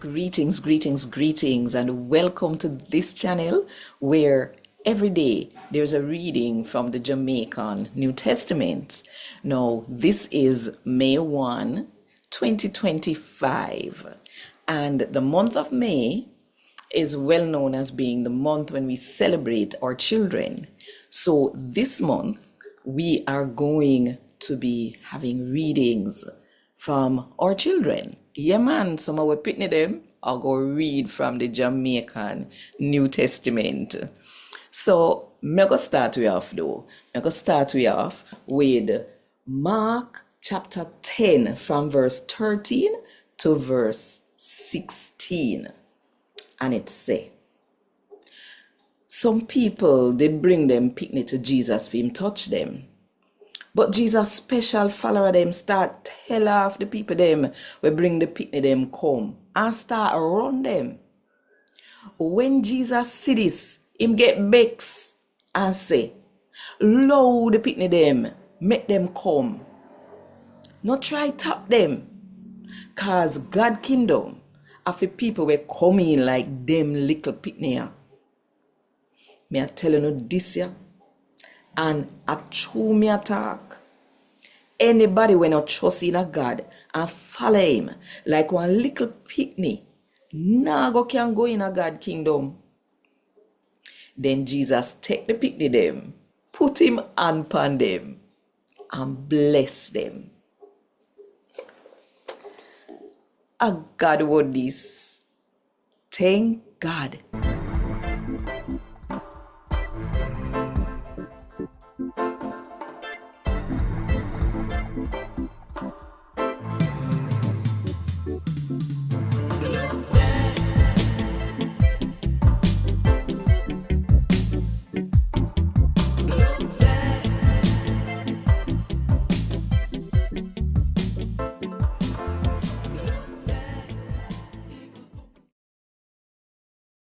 Greetings, greetings, greetings, and welcome to this channel where every day there's a reading from the Jamaican New Testament. Now, this is May 1, 2025, and the month of May is well known as being the month when we celebrate our children. So this month, we are going to be having readings from our children. Yeah, man, some of our PIKNI them, I'll go read from the Jamaican New Testament. So, I'm going to start we off though. I'm going to start we off with Mark chapter 10 from verse 13 to verse 16. And it say, some people, they bring them PIKNI to Jesus for him touch them. But Jesus' special follower them start tell off the people them we bring the PIKNI them come and start run them. When Jesus see this, him get vexed and say, "Lo the PIKNI them, make them come. Not try tap them, cause God kingdom of the people we come in like them little PIKNI. Me I tell you this ya. And a true me attack. Anybody when not trust in a God and follow him like one little PIKNI, nah can go in a God kingdom." Then Jesus take the PIKNI them, put him hand upon them, and bless them. A God word this. Thank God.